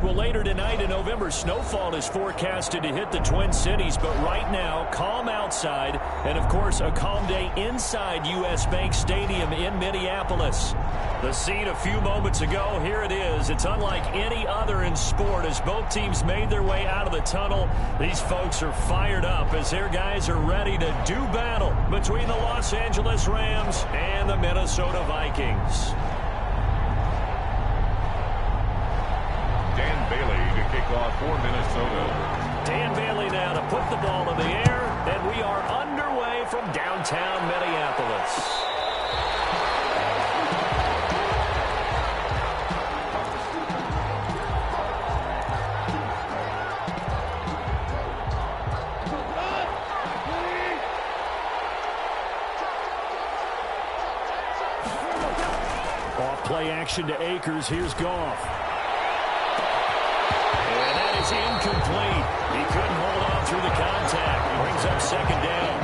Well, later tonight in November, snowfall is forecasted to hit the Twin Cities, but right now, calm outside, and of course, a calm day inside U.S. Bank Stadium in Minneapolis. The scene a few moments ago, here it is. It's unlike any other in sport as both teams made their way out of the tunnel. These folks are fired up as their guys are ready to do battle between the Los Angeles Rams and the Minnesota Vikings. Dan Bailey to kick off for Minnesota. Dan Bailey now to put the ball in the air, and we are underway from downtown Minneapolis. Off-play action to Akers. Here's Goff. And that is incomplete. He couldn't hold on through the contact. He brings up second down.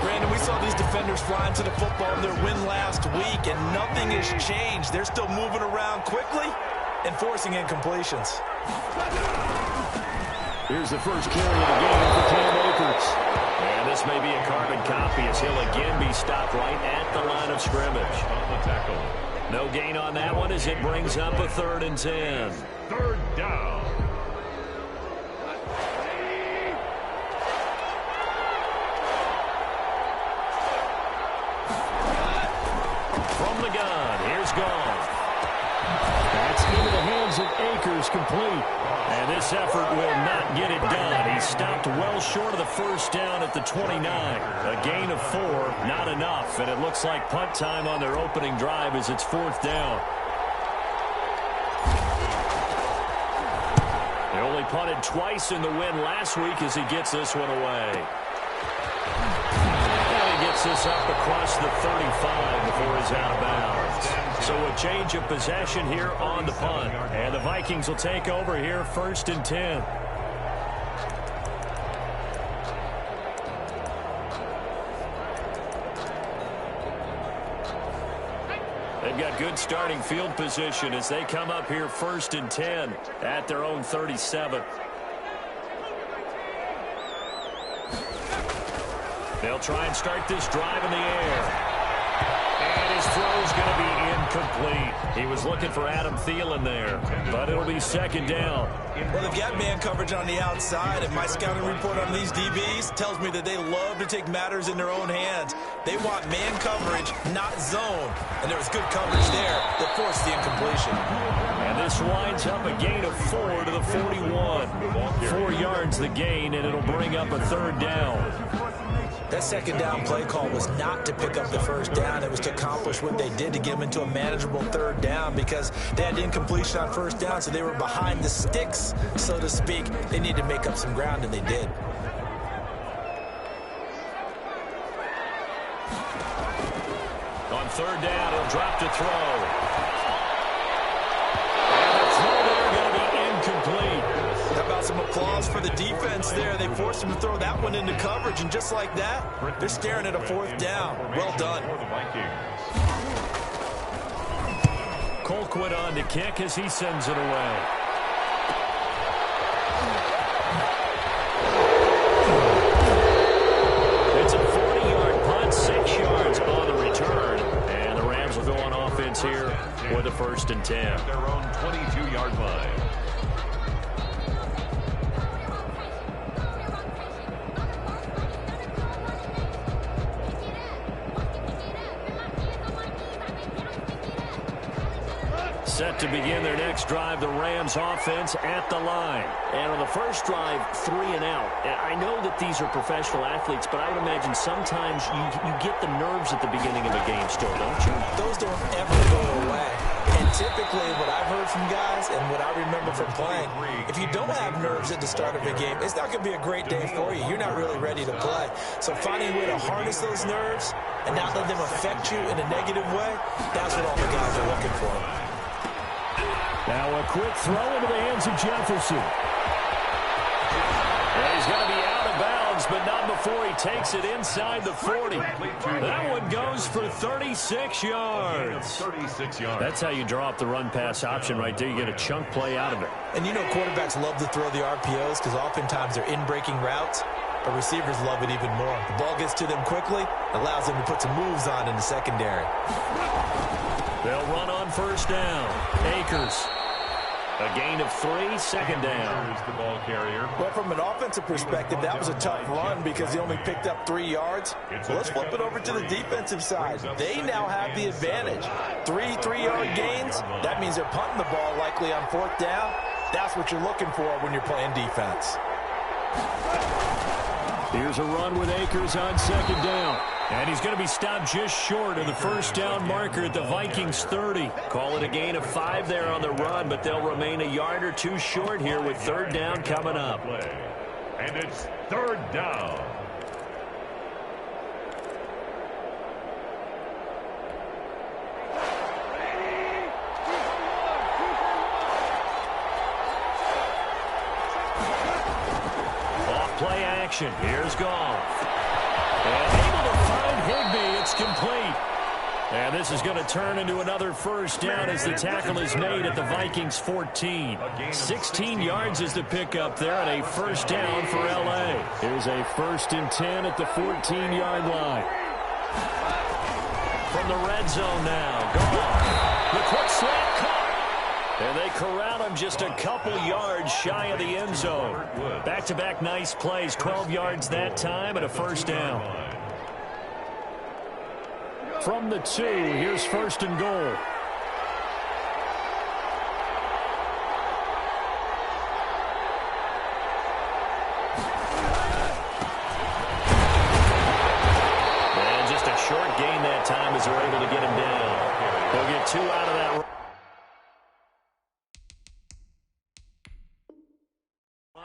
Brandon, we saw these defenders fly into the football in their win last week, and nothing has changed. They're still moving around quickly and forcing incompletions. Here's the first carry of the game for Cam Akers. And this may be a carbon copy as he'll again be stopped right at the line of scrimmage. On the tackle. No gain on that one as it brings up a 3rd and 10. Third down. From the gun, here's Goff. That's into the hands of Akers, complete. And this effort will not get it done. He stopped well short of the first down at the 29. A gain of 4, not enough. And it looks like punt time on their opening drive as it's 4th down. They only punted twice in the win last week as he gets this one away. And he gets this up across the 35 before he's out of bounds. So a change of possession here on the punt. And the Vikings will take over here 1st and 10. They've got good starting field position as they come up here 1st and 10 at their own 37. They'll try and start this drive in the air. And his throw is going to be incomplete. He was looking for Adam Thielen there, but it'll be 2nd down. Well, they've got man coverage on the outside, and my scouting report on these DBs tells me that they love to take matters in their own hands. They want man coverage, not zone. And there was good coverage there that forced the incompletion. And this winds up a gain of 4 to the 41. 4 yards the gain, and it'll bring up a 3rd down. That 2nd down play call was not to pick up the 1st down. It was to accomplish what they did to get them into a manageable 3rd down because they had incompletion on 1st down, so they were behind the sticks, so to speak. They needed to make up some ground, and they did. On 3rd down, he'll drop to throw. And the throw there going to be incomplete. How about some applause for the defense there? They forced him to throw that one into coverage, and just like that, they're staring at a 4th down. Well done. Colquitt on to kick as he sends it away. It's a 40-yard punt, 6 yards on the return. And the Rams will go on offense here with a 1st and 10. Their own 22-yard line. Set to begin their next drive, the Rams offense at the line. And on the first drive, 3 and out. I know that these are professional athletes, but I would imagine sometimes you get the nerves at the beginning of a game still, don't you? Those don't ever go away. And typically what I've heard from guys and what I remember from playing, if you don't have nerves at the start of a game, it's not going to be a great day for you. You're not really ready to play. So finding a way to harness those nerves and not let them affect you in a negative way, that's what all the guys are looking for. Now a quick throw into the hands of Jefferson. And he's going to be out of bounds but not before he takes it inside the 40. That one goes for 36 yards. 36 yards. That's how you draw up the run-pass option right there. You get a chunk play out of it. And you know quarterbacks love to throw the RPOs because oftentimes they're in-breaking routes, but receivers love it even more. The ball gets to them quickly, allows them to put some moves on in the secondary. They'll run on first down. Akers. A gain of 3, second down. Here's the ball carrier. Well, from an offensive perspective, that was a tough run because he only picked up 3 yards. Well, let's flip it over to the defensive side. They now have the advantage. 3 3-yard gains. That means they're punting the ball likely on 4th down. That's what you're looking for when you're playing defense. Here's a run with Akers on second down. And he's going to be stopped just short of the first down marker at the Vikings 30. Call it a gain of 5 there on the run, but they'll remain a yard or 2 short here with 3rd down coming up. And it's 3rd down. Play action. Here's Goff. And able to find Higbee. It's complete. And this is going to turn into another first down as the tackle is made at the Vikings 14. 16 yards is the pickup there and a first down for L.A. Here's a 1st and 10 at the 14-yard line. From the red zone now. Goff. The quick slant caught. And they corral him just a couple yards shy of the end zone. Back-to-back nice plays, 12 yards that time and a first down. From the 2, here's 1st and goal. And just a short gain that time as they're able to get him down. They'll get 2 out of that.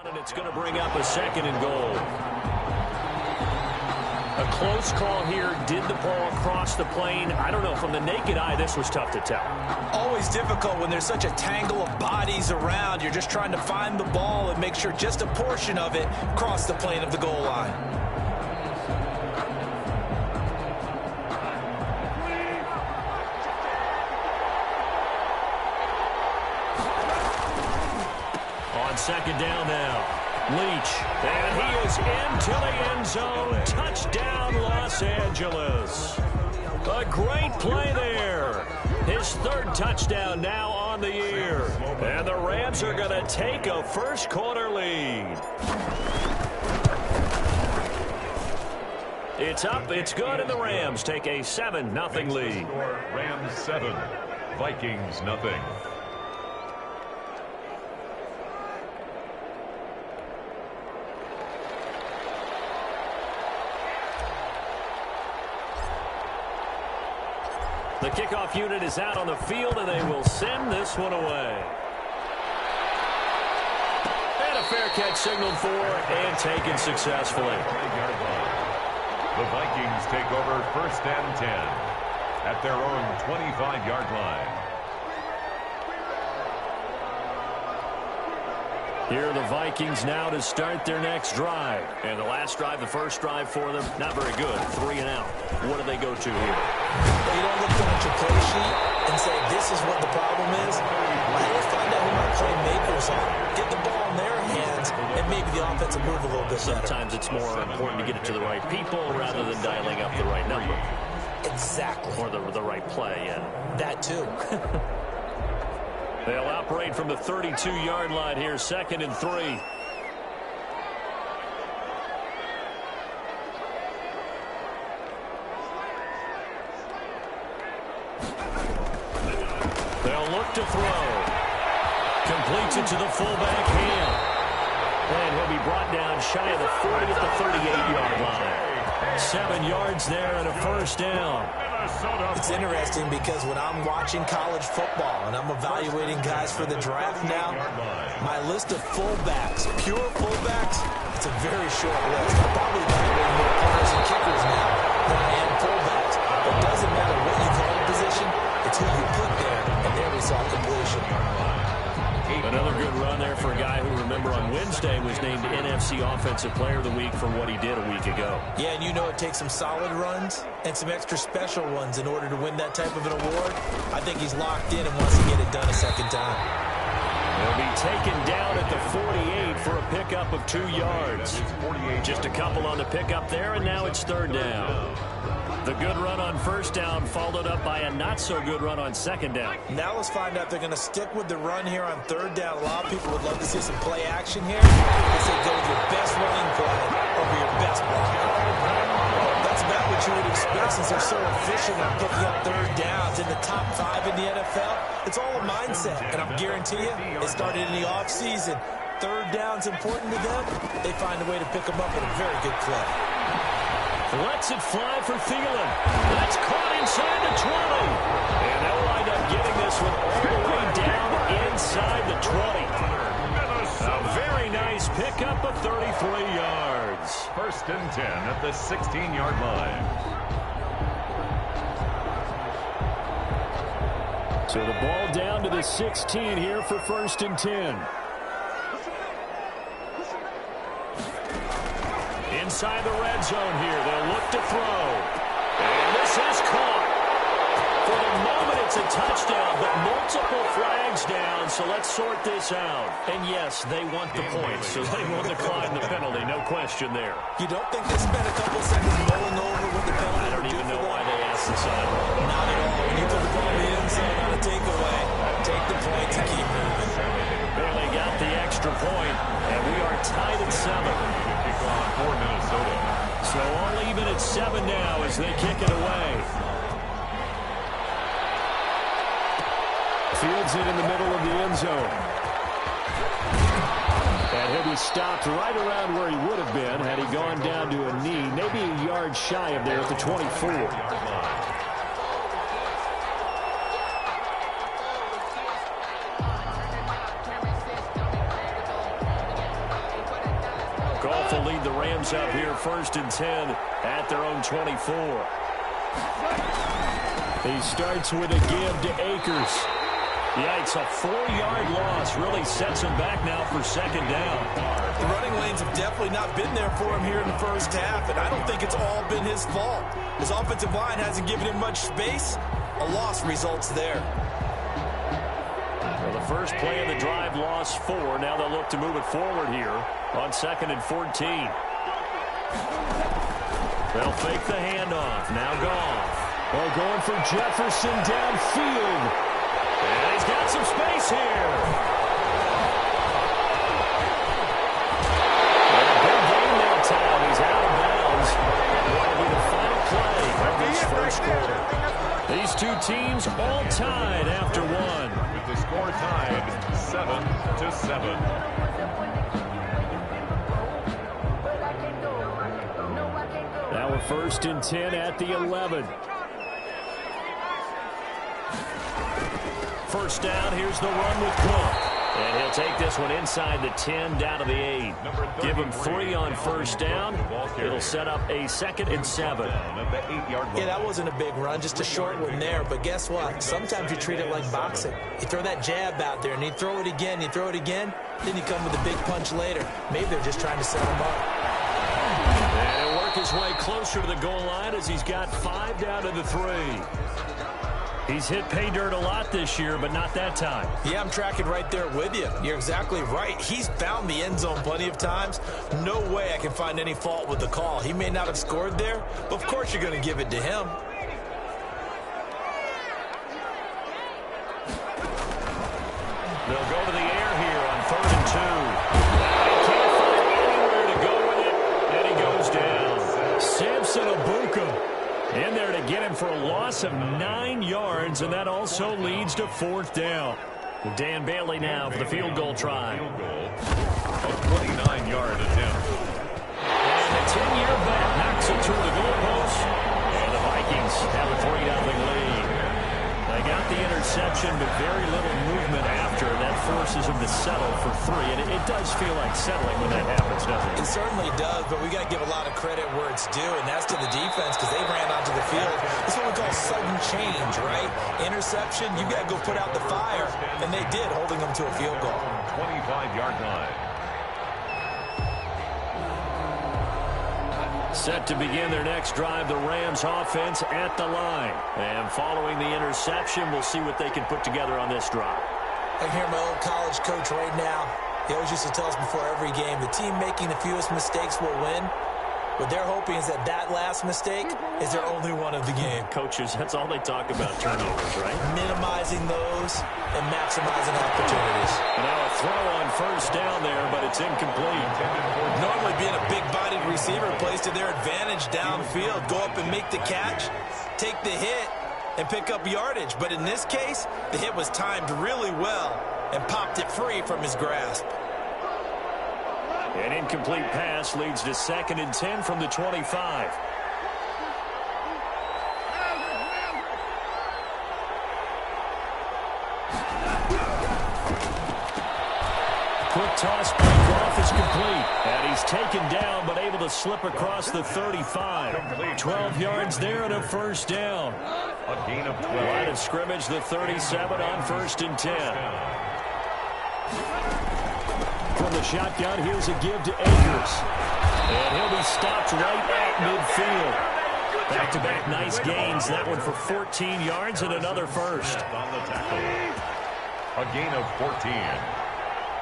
And it's going to bring up a 2nd and goal. A close call here. Did the ball cross the plane? I don't know. From the naked eye, this was tough to tell. Always difficult when there's such a tangle of bodies around. You're just trying to find the ball and make sure just a portion of it crossed the plane of the goal line. On 2nd down now. Leach, and he is into the end zone. Touchdown, Los Angeles. A great play there. His 3rd touchdown now on the year. And the Rams are going to take a first-quarter lead. It's up, it's good, and the Rams take a 7-0 lead. Rams 7, Vikings nothing. The kickoff unit is out on the field, and they will send this one away. And a fair catch signaled for and taken successfully. The Vikings take over 1st and 10 at their own 25-yard line. Here are the Vikings now to start their next drive. And the last drive, the first drive for them, not very good. 3 and out. What do they go to here? Well, you don't look down at your play sheet and say, this is what the problem is. Well, let's find out who my playmakers are. Get the ball in their hands, and maybe the offense will move a little bit better. Sometimes it's more important to get it to the right people rather than dialing up the right number. Exactly. Or the right play, yeah. That too. They'll operate from the 32-yard line here, 2nd and 3. They'll look to throw. Completes it to the fullback Ham. And he'll be brought down shy of the 40 at the 38-yard line. 7 yards there and a first down. It's interesting because when I'm watching college football and I'm evaluating guys for the draft now, my list of fullbacks, pure fullbacks, it's a very short list. I'm probably evaluating more punters and kickers now than I am fullbacks. It doesn't matter what you call the position, it's who you put there, and there we saw completion. Another good run there for a guy who, remember, on Wednesday was named NFC Offensive Player of the Week for what he did a week ago. Yeah, and you know it takes some solid runs and some extra special ones in order to win that type of an award. I think he's locked in and wants to get it done a second time. They'll be taken down at the 48 for a pickup of 2 yards. Just a couple on the pickup there, and now it's third down. The good run on first down followed up by a not-so-good run on second down. Now let's find out they're going to stick with the run here on third down. A lot of people would love to see some play action here. They say go with your best running play over your best block. That's about what you would expect since they're so efficient on picking up third downs in the top 5 in the NFL. It's all a mindset, and I guarantee you, it started in the offseason. Third down's important to them. They find a way to pick them up at a very good clip. Lets it fly for Thielen. That's caught inside the 20. And they'll wind up getting this one all the way down inside the 20. A very nice pickup of 33 yards. First and 10 at the 16-yard line. So the ball down to the 16 here for first and 10. Inside the red zone here. They'll look to throw. And this is caught. For the moment, it's a touchdown, but multiple flags down, so let's sort this out. And yes, they want the points, so they will decline the penalty. No question there. You don't think they spent a couple seconds mulling over what the penalty? I don't even know why they asked the sideline. Not at all. When you put the ball in the end zone on a takeaway, take the points and keep moving. Barely got the extra point, and we are tied at 7. For Minnesota. So all even at 7 now as they kick it away. Fields it in the middle of the end zone. And he'll be stopped right around where he would have been had he gone down to a knee, maybe a yard shy of there at the 24. Goff will lead the Rams up here first and 10 at their own 24. He starts with a give to Akers. Yeah, it's a 4-yard loss. Really sets him back now for second down. The running lanes have definitely not been there for him here in the first half, and I don't think it's all been his fault. His offensive line hasn't given him much space. A loss results there. Well, the first play of the drive lost 4. Now they'll look to move it forward here on second and 14. They'll fake the handoff. Now Goff. Oh, going for Jefferson downfield. And he's got some space here. And a big gain that time. He's out of bounds. That'll be the final play of this first quarter. These two teams all tied after one. With the score tied 7-7. Now we're first and 10 at the 11. First down, here's the run with Cook. And he'll take this one inside the 10, down to the 8. Give him 3 on first down. It'll set up a second and 7. Yeah, that wasn't a big run, just a short one there. But guess what? Sometimes you treat it like boxing. You throw that jab out there, and you throw it again, then you come with a big punch later. Maybe they're just trying to set him up. And he'll work his way closer to the goal line as he's got 5 down to the 3. He's hit pay dirt a lot this year, but not that time. Yeah, I'm tracking right there with you. You're exactly right. He's found the end zone plenty of times. No way I can find any fault with the call. He may not have scored there, but of course you're going to give it to him. They'll go to the air here on 3rd and 2. He can't find anywhere to go with it, and he goes down. Samson Abuka in there to get him for a loss of 9 yards, and that also leads to 4th down. Dan Bailey now for the field goal try. A 29-yard attempt. And the 10-year vet knocks it through the goalpost, and the Vikings have a 3-0 lead. They got the interception, but very little movement after. That forces them to settle for 3. And it does feel like settling when that happens, doesn't it? It certainly does, but we got to give a lot of credit where it's due, and that's to the defense because they ran onto the field. It's what we call sudden change, right? Interception, you got to go put out the fire, and they did, holding them to a field goal. 25-yard line. Set to begin their next drive, the Rams offense at the line. And following the interception, we'll see what they can put together on this drive. I hear my old college coach right now. He always used to tell us before every game, the team making the fewest mistakes will win. What they're hoping is that last mistake is their only one of the game. Coaches, that's all they talk about, turnovers, right? Minimizing those and maximizing opportunities. Now a throw on first down there, but it's incomplete. Normally being a big-bodied receiver plays to their advantage downfield. Go up and make the catch, take the hit, and pick up yardage. But in this case, the hit was timed really well and popped it free from his grasp. An incomplete pass leads to 2nd and 10 from the 25. Quick toss by Goff is complete. And he's taken down but able to slip across the 35. 12 yards there and a first down. A gain of 12. Line of scrimmage, the 37 on 1st and 10. From the shotgun, here's a give to Akers. And he'll be stopped right at midfield. Back-to-back nice gains. That one for 14 yards and another first. On the tackle. A gain of 14.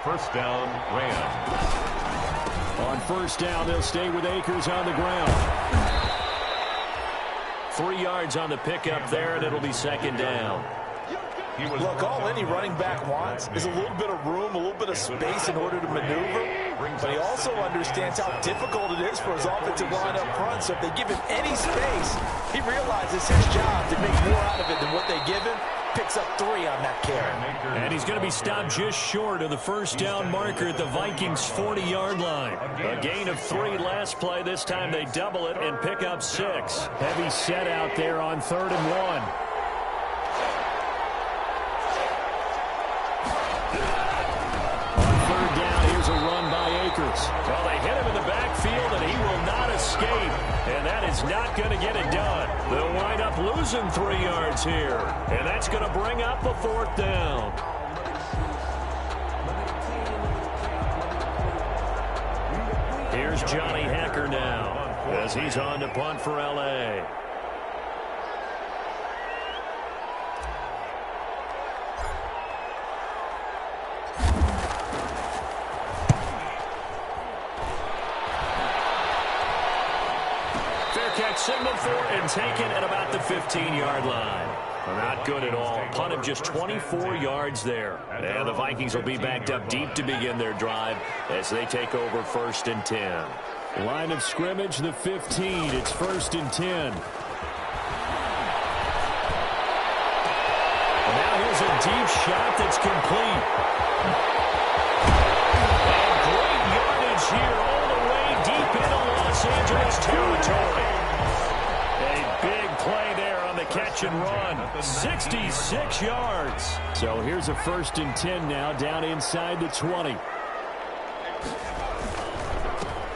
First down, Rams. On first down, they'll stay with Akers on the ground. 3 yards on the pickup there, and it'll be 2nd down. Look, all any running back wants is a little bit of room, a little bit of space in order to maneuver. But he also understands how difficult it is for his offensive line up front. So if they give him any space, he realizes his job to make more out of it than what they give him. Picks up 3 on that carry. And he's going to be stopped just short of the first down marker at the Vikings' 40-yard line. A gain of 3 last play. This time they double it and pick up 6. Heavy set out there on 3rd and 1. A run by Akers. Well, they hit him in the backfield, and he will not escape. And that is not going to get it done. They'll wind up losing 3 yards here. And that's going to bring up a 4th down. Here's Johnny Hacker now as he's on to punt for L.A. Signaled for and taken at about the 15-yard line. Not good at all. Punt of just 24 yards there. And the Vikings will be backed up deep to begin their drive as they take over 1st and 10. Line of scrimmage, the 15. It's 1st and 10. And now here's a deep shot that's complete. And great yardage here all the way deep into Los Angeles territory. Big play there on the catch and run. 66 yards. So here's a 1st and 10 now down inside the 20.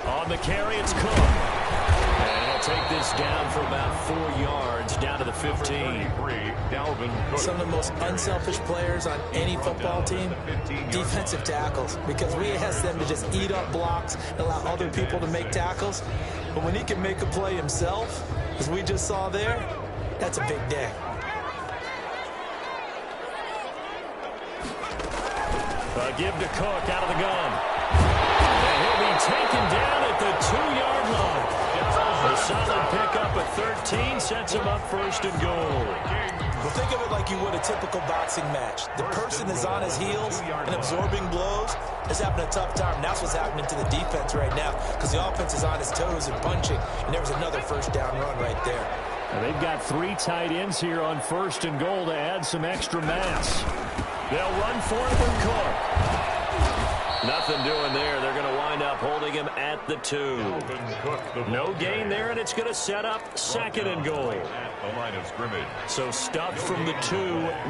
On the carry, it's Cook. And he'll take this down for about 4 yards down to the 15. Some of the most unselfish players on any football team, defensive tackles, because we ask them to just eat up blocks and allow other people to make tackles. But when he can make a play himself, as we just saw there, that's a big day. A give to Cook out of the gun. And he'll be taken down at the 2-yard line. A solid pickup at 13 sets him up 1st and goal. Well, think of it like you would a typical boxing match. The person is on his heels and absorbing blows is having a tough time. That's what's happening to the defense right now because the offense is on his toes and punching, and there was another 1st down run right there. And they've got 3 tight ends here on 1st and goal to add some extra mass. They'll run for it with Cook. Nothing doing there. They're going to wind up holding him at the 2. No gain there, and it's going to set up 2nd and goal. The line of scrimmage. So stuffed from the 2,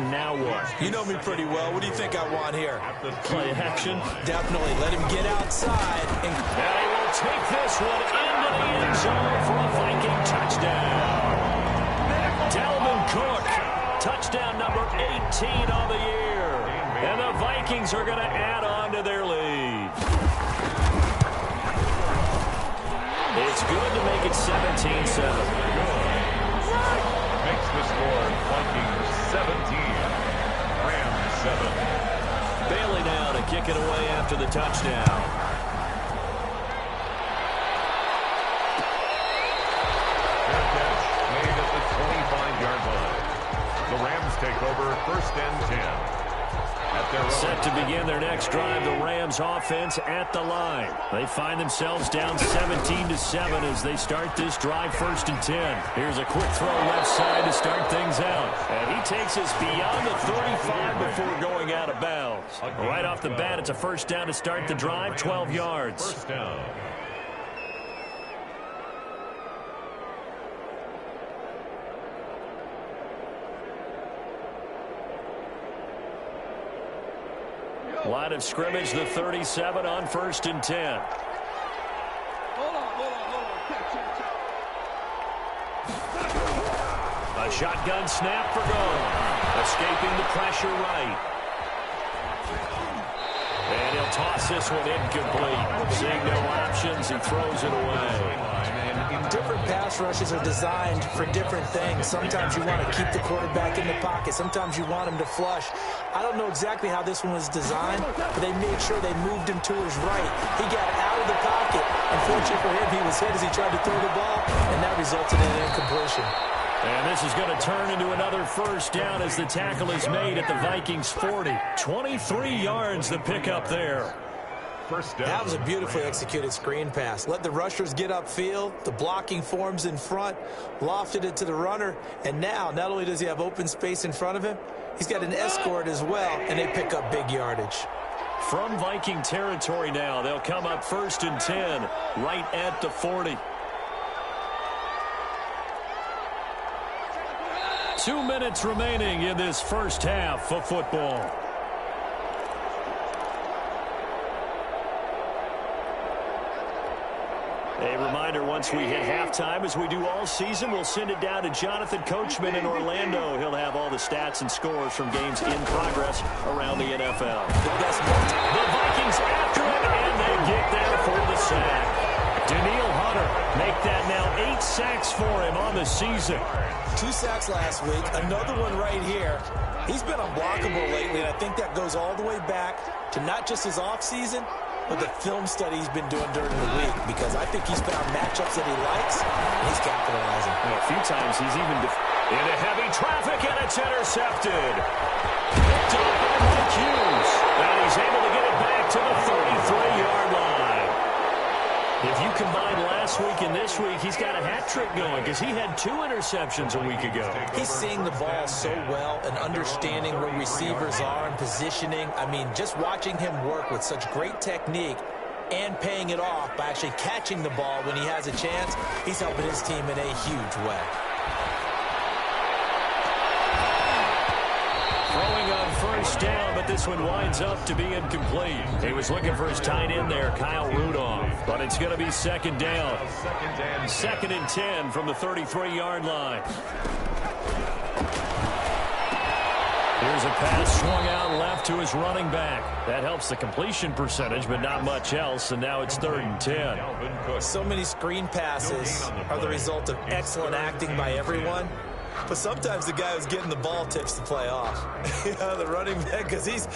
now what? You know me pretty well. What do you think I want here? Play action. Definitely. Let him get outside. And he will take this one into the end zone for a Viking touchdown. Dalvin Cook, touchdown number 18 on the year. And the Vikings are going to add on to their lead. It's good to make it 17-7. Makes the score Vikings 17, Rams 7. Bailey now to kick it away after the touchdown. Fair catch made at the 25-yard line. The Rams take over 1st and 10. Set to begin their next drive, the Rams offense at the line. They find themselves down 17-7 as they start this drive 1st and 10. Here's a quick throw left side to start things out. And he takes us beyond the 35 before going out of bounds. Right off the bat, it's a 1st down to start the drive, 12 yards. 1st down. Line of scrimmage, the 37 on 1st and 10. A shotgun snap for goal. Escaping the pressure right. And he'll toss this one incomplete. Seeing no options, he throws it away. Different pass rushes are designed for different things. Sometimes you want to keep the quarterback in the pocket. Sometimes you want him to flush. I don't know exactly how this one was designed, but they made sure they moved him to his right. He got out of the pocket. Unfortunately for him, he was hit as he tried to throw the ball, and that resulted in an incompletion. And this is going to turn into another 1st down as the tackle is made at the Vikings 40. 23 yards the pickup there. 1st down. That was a beautifully executed screen pass. Let the rushers get upfield. The blocking forms in front. Lofted it to the runner. And now, not only does he have open space in front of him, he's got an escort as well, and they pick up big yardage. From Viking territory now, they'll come up 1st and 10, right at the 40. 2 minutes remaining in this 1st half of football. A reminder, once we hit halftime, as we do all season, we'll send it down to Jonathan Coachman in Orlando. He'll have all the stats and scores from games in progress around the NFL. The Vikings after it, and they get there for the sack. Daniil Hunter make that now 8 sacks for him on the season. 2 sacks last week, another one right here. He's been unblockable lately, and I think that goes all the way back to not just his offseason, but the film study he's been doing during the week, because I think he's found matchups that he likes, and he's capitalizing. A few times he's even into heavy traffic, and it's intercepted. Picked up by Mike Hughes, and he's able to get it back to the 33-yard line. If you combine last week and this week, he's got a hat trick going because he had 2 interceptions a week ago. He's seeing the ball so well and understanding where receivers are and positioning. I mean, just watching him work with such great technique and paying it off by actually catching the ball when he has a chance, he's helping his team in a huge way. Throwing on 1st down, but this one winds up to be incomplete. He was looking for his tight end there, Kyle Rudolph, but it's going to be 2nd down. 2nd and 10 from the 33-yard line. Here's a pass swung out left to his running back. That helps the completion percentage, but not much else, and now it's 3rd and 10. So many screen passes are the result of excellent acting by everyone. But sometimes the guy who's getting the ball tips the play off. The running back, because he's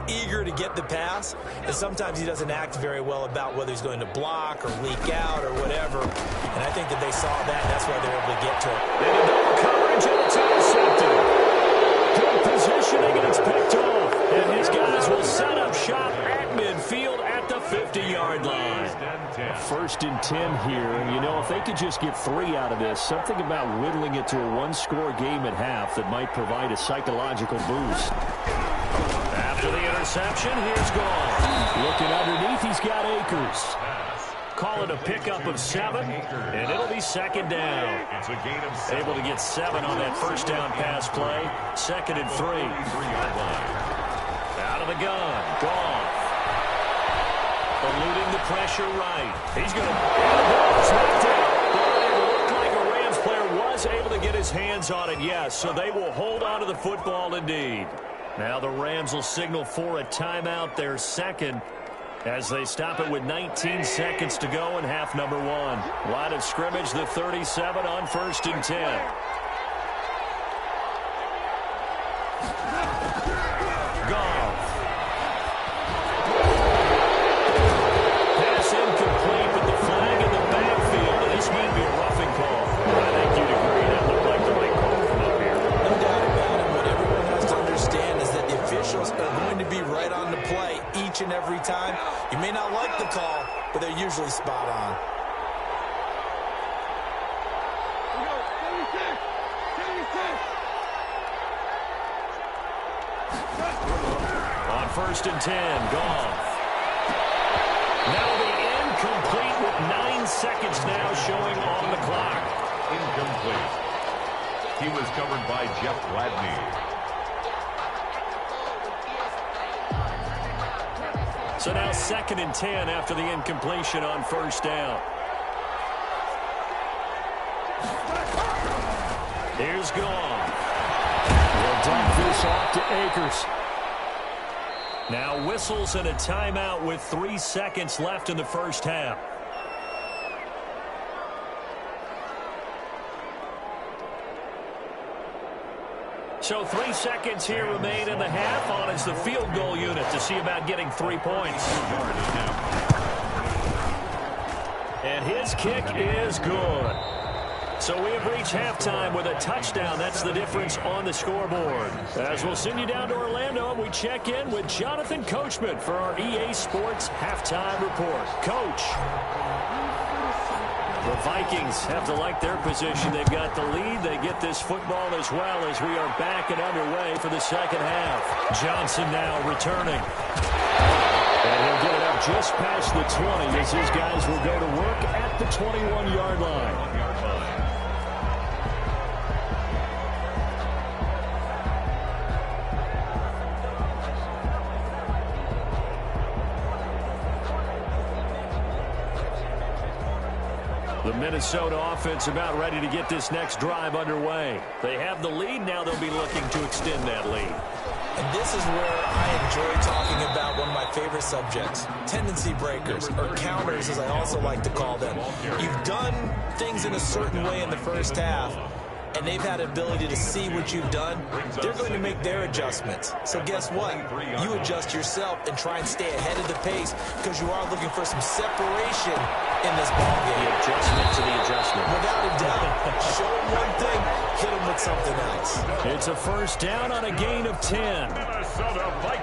eager to get the pass, and sometimes he doesn't act very well about whether he's going to block or leak out or whatever. And I think that they saw that, and that's why they're able to get to it. They did double coverage, and it's intercepted. Good positioning, and it's picked off. And his guys will set up shop at midfield at the 50-yard line. 1st and 10 here, and you know, if they could just get 3 out of this, something about whittling it to a 1-score game at half that might provide a psychological boost. After the Interception. Here's gone. Looking underneath, he's got Akers. Call it a pickup of 7, and it'll be second down. It's a gain of 7. Able to get 7 on that first down pass play. Second and 3. Out of the gun. Goff. Eluding the pressure right. He's going to... knocked out. It looked like a Rams player was able to get his hands on it, yes. So they will hold on to the football indeed. Now the Rams will signal for a timeout, their second, as they stop it with 19 seconds to go in half number 1. Line of scrimmage, the 37 on 1st and 10. Goff. Pass incomplete, but the flag in the backfield, and this might be a roughing call. I think you'd agree that looked like the right call from up here. No doubt about it. What everyone has to understand is that the officials are going to be right on the play each and every time. You may not like the call, but they're usually spot on. On 1st and 10, Goff. Now the incomplete with 9 seconds now showing on the clock. Incomplete. He was covered by Jeff Gladney. So now 2nd and 10 after the incompletion on 1st down. Here's Goff. We'll dump this off to Akers. Now whistles and a timeout with 3 seconds left in the first half. So 3 seconds here remain in the half. On is the field goal unit to see about getting 3 points. And his kick is good. So we have reached halftime with a touchdown. That's the difference on the scoreboard. As we'll send you down to Orlando, we check in with Jonathan Coachman for our EA Sports Halftime Report. Coach. The Vikings have to like their position. They've got the lead. They get this football as well as we are back and underway for the second half. Johnson now returning. And he'll get it up just past the 20 as his guys will go to work at the 21-yard line. The Minnesota offense about ready to get this next drive underway. They have the lead. Now they'll be looking to extend that lead. And this is where I enjoy talking about one of my favorite subjects, tendency breakers, or counters as I also like to call them. You've done things in a certain way in the first half, and they've had ability to see what you've done. They're going to make their adjustments. So guess what? You adjust yourself and try and stay ahead of the pace because you are looking for some separation in this ballgame. The adjustment to the adjustment. Without a doubt. Show them one thing, hit them with something else. It's a first down on a gain of 10.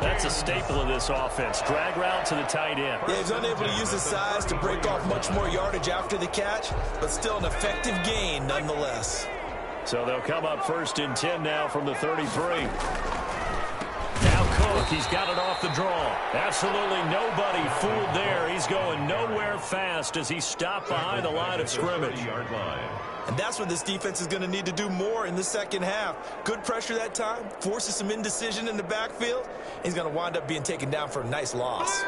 That's a staple of this offense. Drag route to the tight end. Yeah, he's unable to use his size to break off much more yardage after the catch, but still an effective gain nonetheless. So they'll come up 1st and 10 now from the 33. Now Cook, he's got it off the draw. Absolutely nobody fooled there. He's going nowhere fast as he stopped behind the line of scrimmage. And that's what this defense is going to need to do more in the second half. Good pressure that time, forces some indecision in the backfield. He's going to wind up being taken down for a nice loss.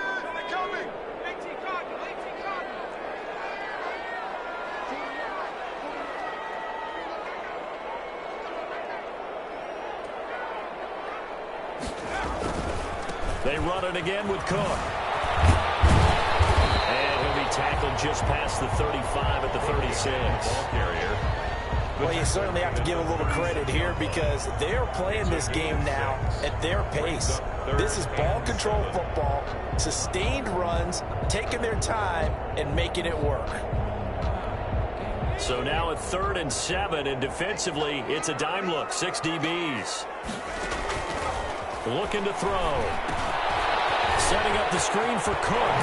They run it again with Cook. And he'll be tackled just past the 35 at the 36. Well, you certainly have to give a little credit here because they're playing this game now at their pace. This is ball control football, sustained runs, taking their time and making it work. So now at 3rd and 7, and defensively, it's a dime look, 6 DBs. Looking to throw. Setting up the screen for Cook.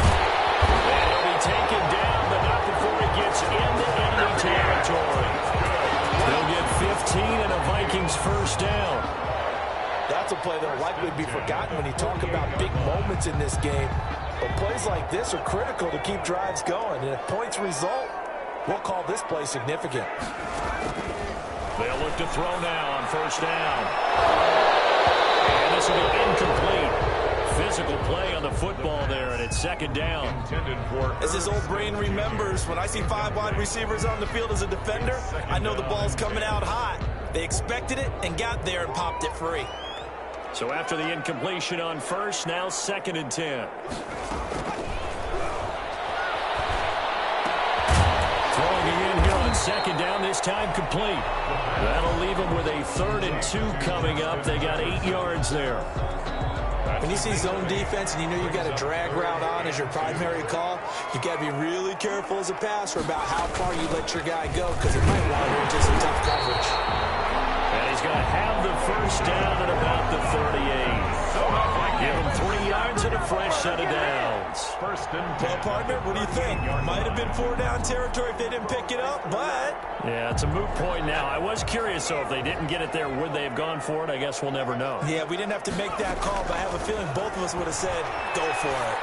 And he'll be taken down, but not before he gets into enemy territory. They'll get 15 and a Vikings first down. That's a play that will likely be forgotten when you talk about big moments in this game. But plays like this are critical to keep drives going. And if points result, we'll call this play significant. They'll look to throw now on first down. And this will be incomplete. Physical play on the football there, and it's second down. As his old brain remembers, when I see 5 wide receivers on the field as a defender, I know the ball's coming out hot. They expected it and got there and popped it free. So after the incompletion on first, now 2nd and 10. Throwing again here on 2nd down, this time complete. That'll leave them with a 3rd and 2 coming up. They got 8 yards there. When you see zone defense and you know you've got a drag route on as your primary call, you've got to be really careful as a passer about how far you let your guy go because it might wander into some tough coverage. And he's going to have the first down at about the 38. Give him 3 yards and a fresh set of downs. Well, partner, what do you think? Might have been 4-down territory if they didn't pick it up, but... Yeah, it's a moot point now. I was curious, though, if they didn't get it there, would they have gone for it? I guess we'll never know. Yeah, we didn't have to make that call, but I have a feeling both of us would have said, go for it.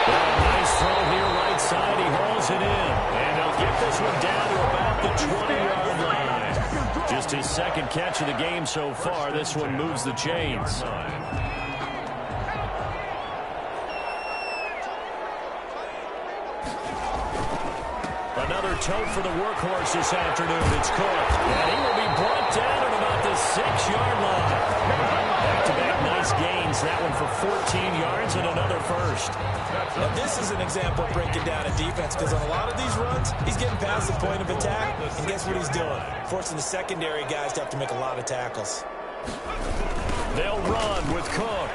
Well, nice throw here, right side. He hauls it in. And they'll get this one down to about the 20-yard line. Just his 2nd catch of the game so far. This one moves the chains. Another tote for the workhorse this afternoon. It's Cook. And he will be brought down at about the 6-yard line. Back-to-back nice gains. That one for 14 yards and another first. Now, this is an example of breaking down a defense because on a lot of these runs, he's getting past the point of attack, and guess what he's doing? Forcing the secondary guys to have to make a lot of tackles. They'll run with Cook.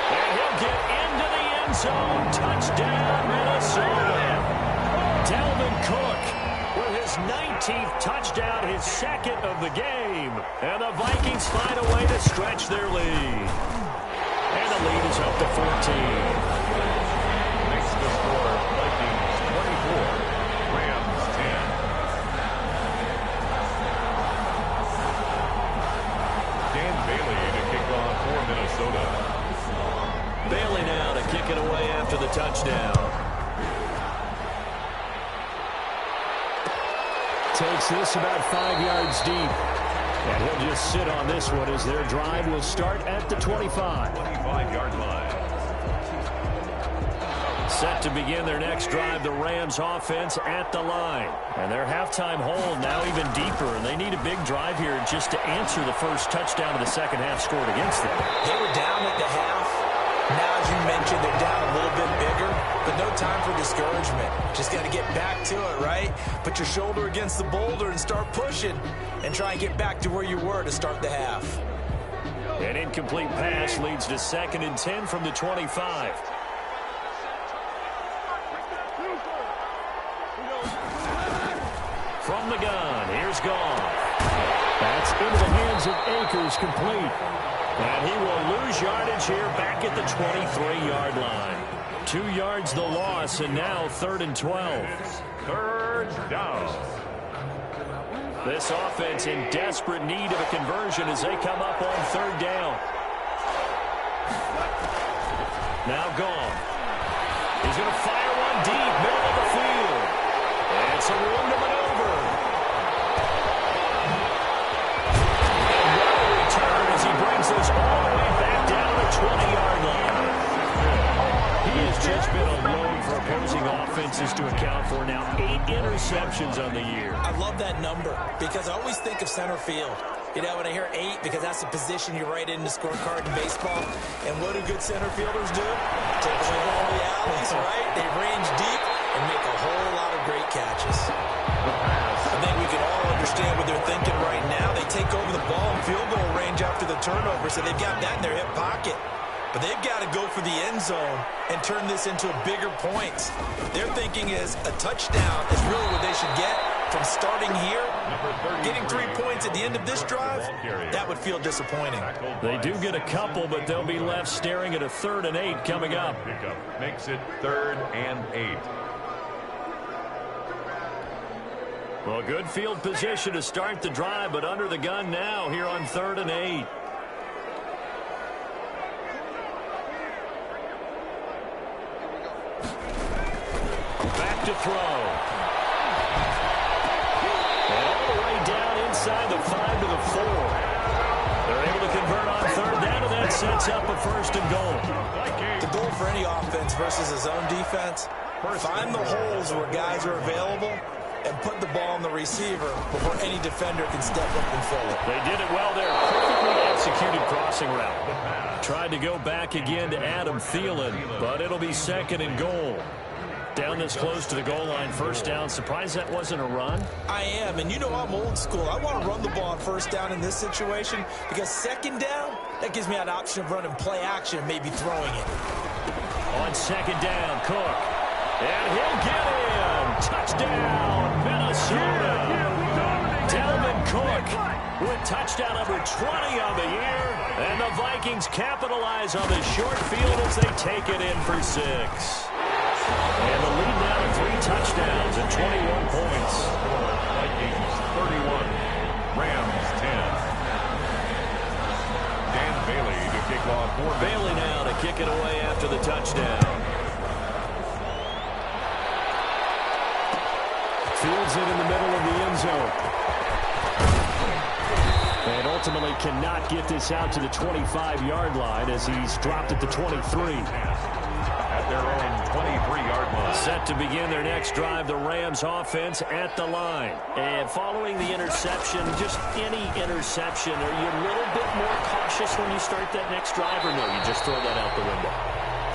And he'll get into the end zone. Touchdown, Minnesota. Dalvin Cook with his 19th touchdown, his 2nd of the game. And the Vikings find a way to stretch their lead. And the lead is up to 14. Makes the score Vikings 24, Rams 10. Dan Bailey to kick off for Minnesota. Bailey now to kick it away after the touchdown. Takes this about 5 yards deep. And he'll just sit on this one as their drive will start at the 25. 25-yard line. Set to begin their next drive, the Rams offense at the line. And their halftime hole now even deeper, and they need a big drive here just to answer the first touchdown of the second half scored against them. They were down at the half. Now, as you mentioned, they're down a little bit bigger, but no time for discouragement. Just got to get back to it, right? Put your shoulder against the boulder and start pushing and try and get back to where you were to start the half. An incomplete pass leads to 2nd and 10 from the 25. From the gun, here's Goff. That's into the hands of Akers, complete. And he will lose yardage here back at the 23-yard line. 2 yards the loss, and now 3rd and 12. 3rd down. This offense in desperate need of a conversion as they come up on 3rd down. Now Goff. He's going to fire one deep, middle of the field. And it's a room to maneuver. And what a return as he brings this all the way back down the 20-yard line. He has just been alone for opposing offenses to account for now 8 interceptions on the year. I love that number because I always think of center field. You know, when I hear 8, because that's the position you write in the scorecard in baseball. And what do good center fielders do? Take away all the alleys, right? They range deep and make a whole lot of great catches. I think we can all understand what they're thinking right now. They take over the ball in field goal range after the turnover, so they've got that in their hip pocket. But they've got to go for the end zone and turn this into a bigger point. Their thinking is a touchdown is really what they should get from starting here. Getting 3 points at the end of this drive, that would feel disappointing. They do get a couple, but they'll be left staring at a 3rd and 8 coming up. Pickup makes it 3rd and 8. Well, good field position to start the drive, but under the gun now here on 3rd and 8. Back to throw. And all the way down inside the 5 to the 4. They're able to convert on 3rd down, and that sets up a 1st and goal. The goal for any offense versus a zone defense, find the holes where guys are available and put the ball on the receiver before any defender can step up and fill it. They did it well there. Perfectly executed crossing route. Tried to go back again to Adam Thielen, but it'll be 2nd and goal. Down this close to the goal line, 1st down. Surprised that wasn't a run? I am, and you know I'm old school. I want to run the ball on 1st down in this situation because 2nd down, that gives me an option of running play action and maybe throwing it. On 2nd down, Cook. And he'll get in. Touchdown, Minnesota. Dalvin Cook with touchdown number 20 on the year. And the Vikings capitalize on the short field as they take it in for 6. And the lead now to 3 touchdowns and 21 points. Vikings 31, Rams 10. Dan Bailey to kick off. Bailey now to kick it away after the touchdown. Fields it in the middle of the end zone. And ultimately cannot get this out to the 25-yard line as he's dropped at the 23. At their own 23-yard line. Set to begin their next drive, the Rams offense at the line. And following the interception, just any interception, are you a little bit more cautious when you start that next drive, or no, you just throw that out the window?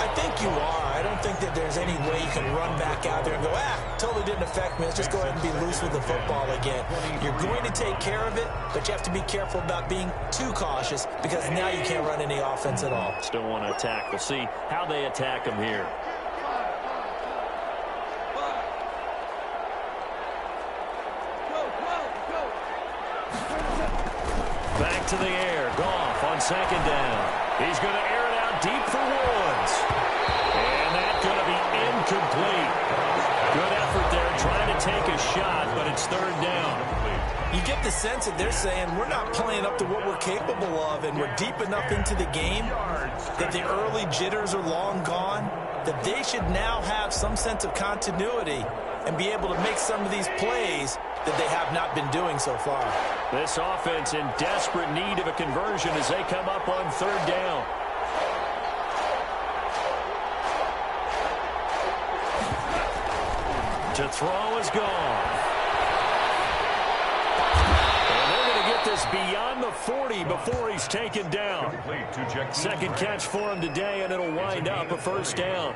I think you are. I don't think that there's any way you can run back out there and go, totally didn't affect me. Let's just go ahead and be loose with the football again. You're going to take care of it, but you have to be careful about being too cautious because now you can't run any offense at all. Still want to attack. We'll see how they attack them here. Back to the air. Goff on 2nd down. He's going to air it out deep for Woods. And that's going to be incomplete. Good effort there trying to take a shot, but it's 3rd down. You get the sense that they're saying we're not playing up to what we're capable of, and we're deep enough into the game that the early jitters are long gone, that they should now have some sense of continuity and be able to make some of these plays that they have not been doing so far. This offense in desperate need of a conversion as they come up on 3rd down. To throw is gone. And they're going to get this beyond the 40 before he's taken down. 2nd catch for him today, and it'll wind up a 1st down.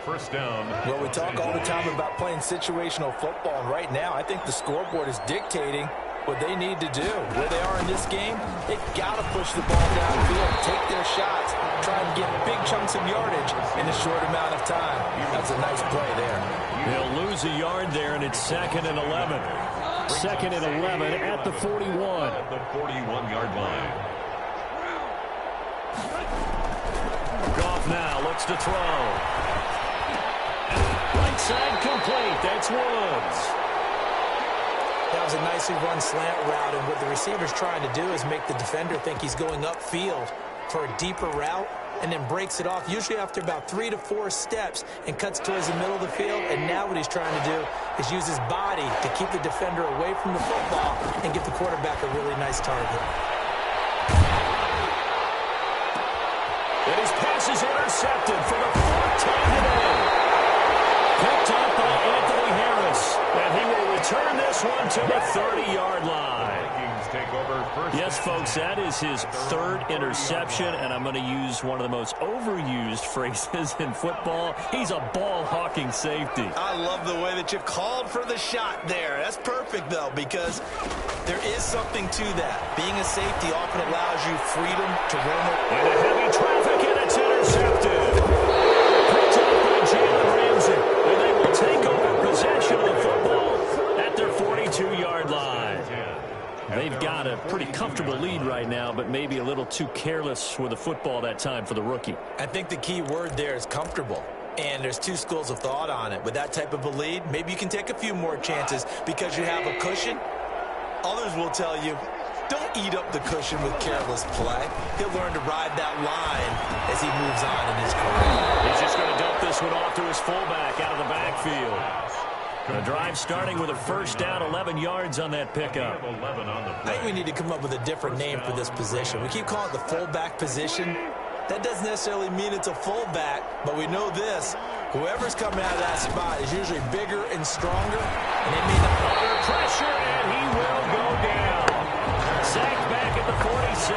1st down. Well, we talk all the time about playing situational football, and right now I think the scoreboard is dictating what they need to do. Where they are in this game, they've got to push the ball downfield, take their shots, try and get big chunks of yardage in a short amount of time. That's a nice play there. They'll lose a yard there, and it's 2nd and 11. 2nd and 11 at the 41. At the 41-yard line. Goff now looks to throw. Right side complete. That's Woods. That was a nicely run slant route, and what the receiver's trying to do is make the defender think he's going upfield for a deeper route and then breaks it off, usually after about 3 to 4 steps, and cuts towards the middle of the field. And now what he's trying to do is use his body to keep the defender away from the football and get the quarterback a really nice target. And his pass is intercepted for the 4th time today. Picked up by Anthony Harris, and he will return this one to the 30-yard line. Vikings take over 1st. Yes, folks, that is his 3rd interception, and I'm going to use one of the most overused phrases in football. He's a ball-hawking safety. I love the way that you called for the shot there. That's perfect, though, because there is something to that. Being a safety often allows you freedom to roam it. Into heavy traffic, and it's intercepted. Picked up by Jalen Ramsey, and they will take over possession of the football at their 42-yard line. They've got a pretty comfortable lead right now, but maybe a little too careless with the football that time for the rookie. I think the key word there is comfortable. And there's two schools of thought on it. With that type of a lead, maybe you can take a few more chances because you have a cushion. Others will tell you, don't eat up the cushion with careless play. He'll learn to ride that line as he moves on in his career. He's just going to dump this one off to his fullback out of the backfield. The drive starting with a first down, 11 yards on that pickup. I think we need to come up with a different name for this position. We keep calling it the fullback position. That doesn't necessarily mean it's a fullback, but we know this. Whoever's coming out of that spot is usually bigger and stronger, and they may not under pressure, and he will go down. Sacked back at the 46.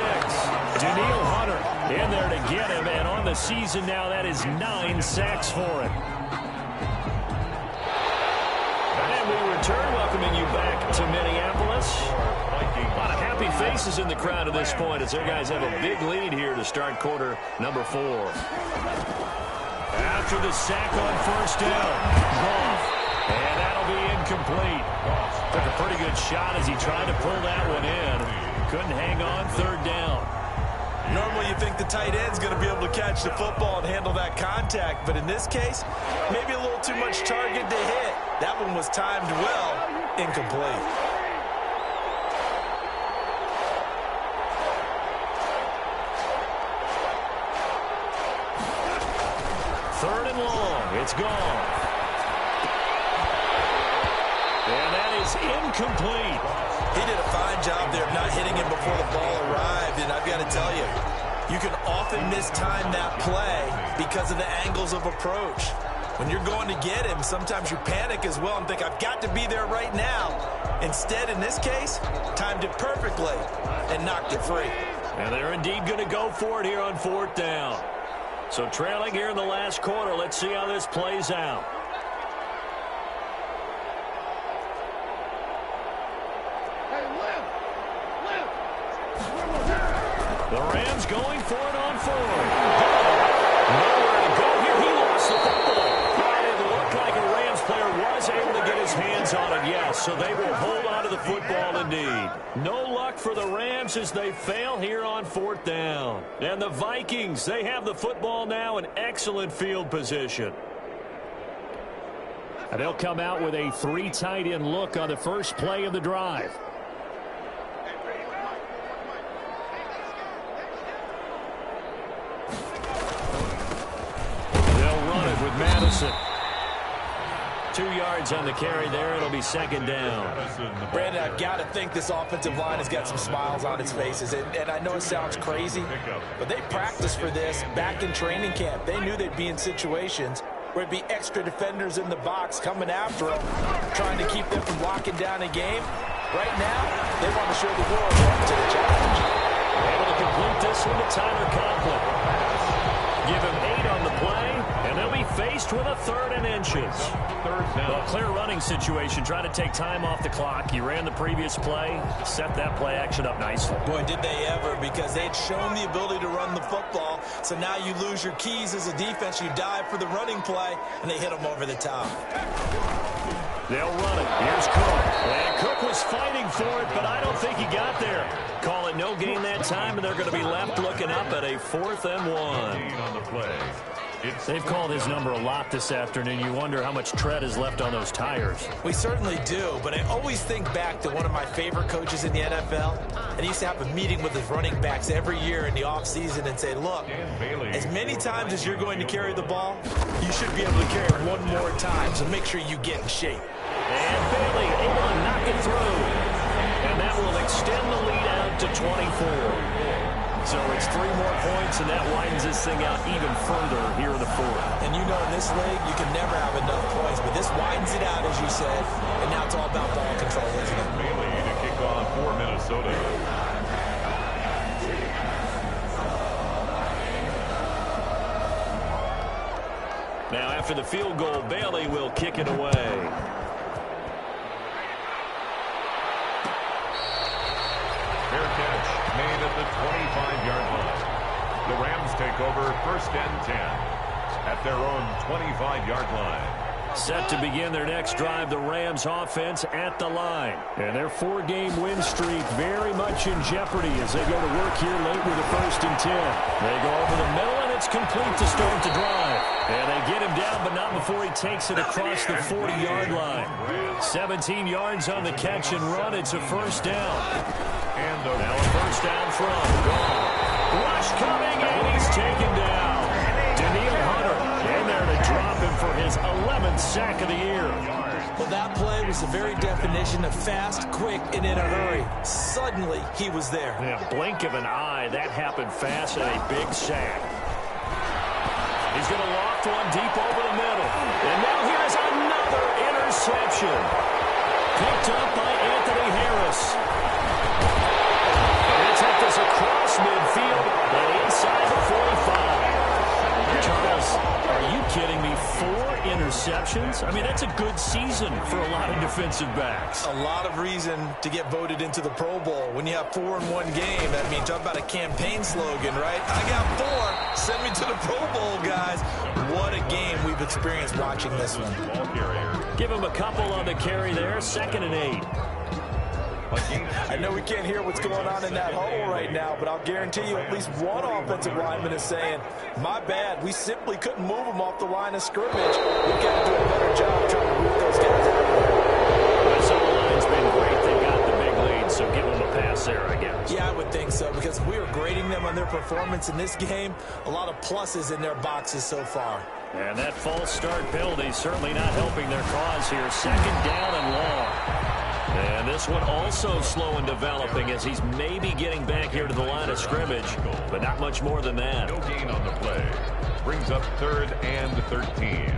Daniil Hunter in there to get him, and on the season now, that is 9 sacks for him. And we return, welcoming you back to Minneapolis. A lot of happy faces in the crowd at this point as their guys have a big lead here to start quarter number 4. After the sack on first down, Goff, and that'll be incomplete. Took a pretty good shot as he tried to pull that one in. Couldn't hang on, third down. Normally you think the tight end's going to be able to catch the football and handle that contact, but in this case, maybe a little too much target to hit. That one was timed well, incomplete. Third and long, it's gone. And that is incomplete. He did a fine job there of not hitting him before the ball arrived, and I've got to tell you, you can often mistime that play because of the angles of approach. When you're going to get him, sometimes you panic as well and think, I've got to be there right now. Instead, in this case, timed it perfectly and knocked it free. And they're indeed going to go for it here on fourth down. So trailing here in the last quarter, let's see how this plays out. The Rams going for it on fourth. Nowhere to go here. He lost the football. But it looked like a Rams player was able to get his hands on it, yes. So they will hold on to the football indeed. No luck for the Rams as they fail here on fourth down. And the Vikings, they have the football now in excellent field position. And they'll come out with a 3 tight end look on the first play of the drive. Madison. 2 yards on the carry there. It'll be second down. Brandon, I've got to think this offensive line has got some smiles on its faces. And I know it sounds crazy, but they practiced for this back in training camp. They knew they'd be in situations where it'd be extra defenders in the box coming after them, trying to keep them from locking down a game. Right now, they want to show the world up to the challenge. Able to complete this one to Tyler Conklin. Give him 8 on the play, and they'll be faced with a 3rd and inches. Well, clear running situation. Try to take time off the clock. You ran the previous play, set that play action up nicely. Boy, did they ever, because they'd shown the ability to run the football. So now you lose your keys as a defense. You dive for the running play, and they hit them over the top. They'll run it. Here's Cook. And Cook was fighting for it, but I don't think he got there. Call it no gain that time, and they're going to be left looking up at a 4th and 1. On the play. They've called his number a lot this afternoon. You wonder how much tread is left on those tires. We certainly do, but I always think back to one of my favorite coaches in the NFL, and he used to have a meeting with his running backs every year in the offseason and say, look, as many times as you're going to carry the ball, you should be able to carry it one more time, so make sure you get in shape. And Bailey able to knock it through. And that will extend the lead out to 24. So it's 3 more points, and that widens this thing out even further here in the 4th. And you know in this league, you can never have enough points, but this widens it out, as you said, and now it's all about ball control, isn't it? Bailey to kick off for Minnesota. Now after the field goal, Bailey will kick it away. Fair catch made at the 25-yard line. The Rams take over 1st and 10 at their own 25-yard line. Set to begin their next drive, the Rams offense at the line. And their 4-game win streak very much in jeopardy as they go to work here late with a 1st and 10. They go over the middle, and It's complete to start the drive. And they get him down, but not before he takes it across the 40-yard line. 17 yards on the catch and run. It's a first down. And now a first down from Gall. Rush coming, and he's taken down. Daniil Hunter in there to drop him for his 11th sack of the year. Well, that play was the very definition of fast, quick, and in a hurry. Suddenly, he was there. Yeah, blink of an eye. That happened fast and a big sack. He's going to loft one deep over the middle. And now here's another interception. Picked up by Anthony Harris. They take this across midfield and inside the 45. Charles, are you kidding me? 4 interceptions? I mean, that's a good season for a lot of defensive backs. A lot of reason to get voted into the Pro Bowl. When you have 4 in one game, that means talk about a campaign slogan, right? I got 4. Send me to the Pro Bowl, guys. What a game we've experienced watching this one. Give him a couple on the carry there. 2nd and 8. I know we can't hear what's going on in that huddle right now, but I'll guarantee you at least one offensive lineman is saying, my bad, we simply couldn't move them off the line of scrimmage. We've got to do a better job trying to root those guys out of there. This O-line's been great. They got the big lead, so give them a pass there, I guess. Yeah, I would think so, because if we were grading them on their performance in this game, a lot of pluses in their boxes so far. And that false start penalty certainly not helping their cause here. 2nd down and long. And this one also slow in developing as he's maybe getting back here to the line of scrimmage, but not much more than that. No gain on the play. Brings up 3rd and 13.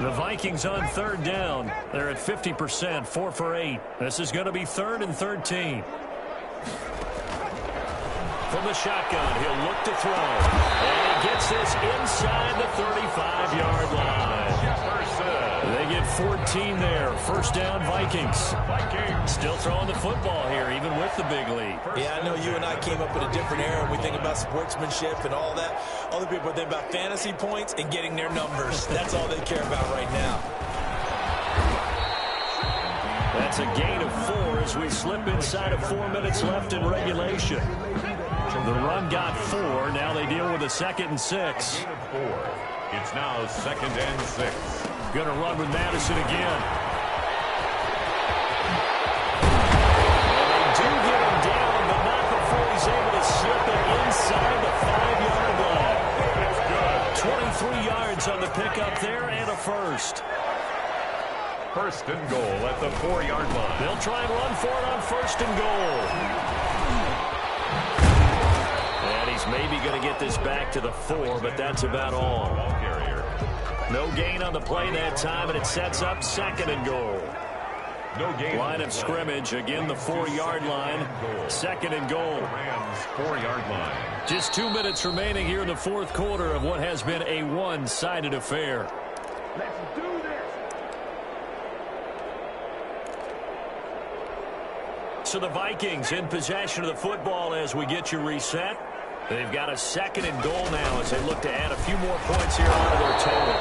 The Vikings on 3rd down. They're at 50%, 4 for 8. This is going to be 3rd and 13. From the shotgun, he'll look to throw. And he gets this inside the 35-yard line. They get 14 there. 1st down, Vikings. Still throwing the football here, even with the big lead. Yeah, I know you and I came up in a different era, and we think about sportsmanship and all that. Other people think about fantasy points and getting their numbers. That's all they care about right now. That's a gain of 4 as we slip inside of 4 minutes left in regulation. The run got 4. Now they deal with a 2nd and 6. Gain of 4. It's now 2nd and 6. Going to run with Madison again. And they do get him down, but not before he's able to slip it inside the 5-yard line. That's good. 23 yards on the pickup there and a first. 1st and goal at the 4-yard line. They'll try and run for it on 1st and goal. And he's maybe going to get this back to the 4, but that's about all. No gain on the play that time, and it sets up 2nd and goal. No gain. Line of scrimmage, again the 4-yard line. 2nd and goal. Rams 4-yard line. Just 2 minutes remaining here in the 4th quarter of what has been a one-sided affair. Let's do this. So the Vikings in possession of the football as we get you reset. They've got a 2nd and goal now as they look to add a few more points here onto their total.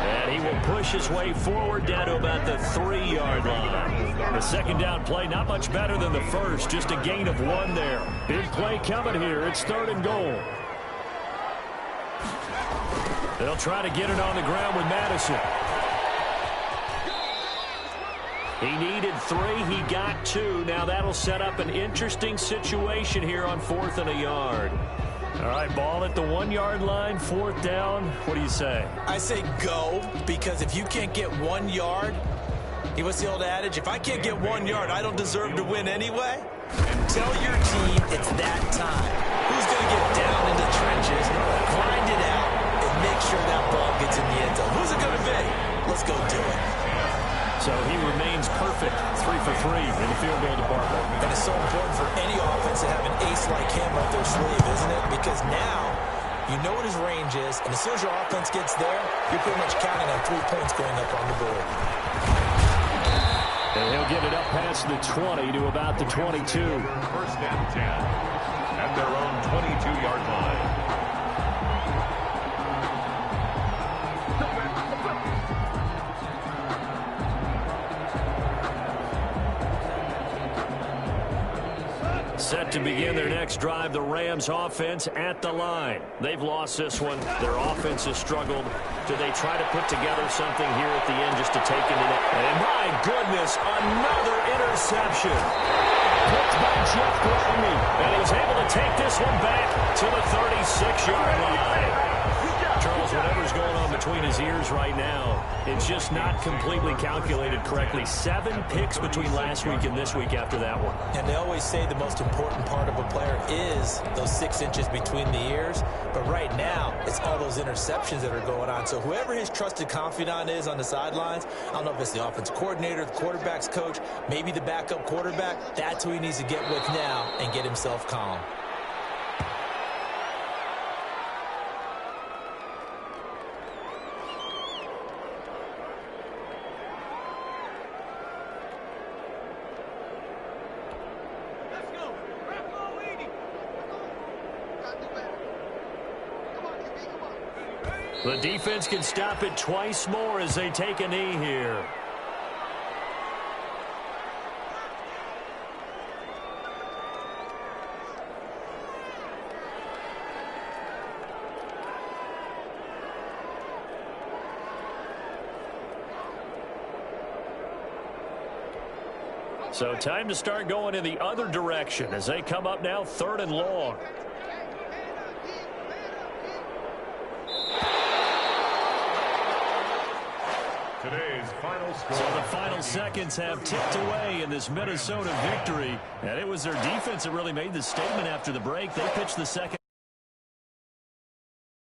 And he will push his way forward down to about the 3-yard line. The 2nd down play not much better than the first, just a gain of 1 there. Big play coming here. It's 3rd and goal. They'll try to get it on the ground with Madison. He needed 3. He got 2. Now that'll set up an interesting situation here on 4th and a yard. All right, ball at the 1-yard line, 4th down. What do you say? I say go, because if you can't get 1 yard, what's the old adage? If I can't get 1 yard, I don't deserve to win anyway. Tell your team it's that time. Who's going to get down in the trenches, grind it out, and make sure that ball gets in the end zone? Who's it going to be? Let's go do it. So he remains perfect, 3 for 3 in the field goal department. And it's so important for any offense to have an ace like him up their sleeve, isn't it? Because now you know what his range is, and as soon as your offense gets there, you're pretty much counting on 3 points going up on the board. And he'll get it up past the 20 to about the 22. 1st and 10 at their own 22-yard line. Set to begin their next drive, the Rams offense at the line. They've lost this one. Their offense has struggled. Do they try to put together something here at the end just to take into that? And my goodness, another interception. Picked by Jeff Gladney. And he was able to take this one back to the 36-yard line. Charles, whatever's going on between his ears right now, it's just not completely calculated correctly. 7 picks between last week and this week after that one. And they always say the most important part of a player is those 6 inches between the ears. But right now, it's all those interceptions that are going on. So whoever his trusted confidant is on the sidelines, I don't know if it's the offensive coordinator, the quarterback's coach, maybe the backup quarterback, that's who he needs to get with now and get himself calm. The defense can stop it twice more as they take a knee here. So time to start going in the other direction as they come up now 3rd and long. Today's final score. So the final seconds have ticked away in this Minnesota victory. And it was their defense that really made the statement after the break. They pitched the second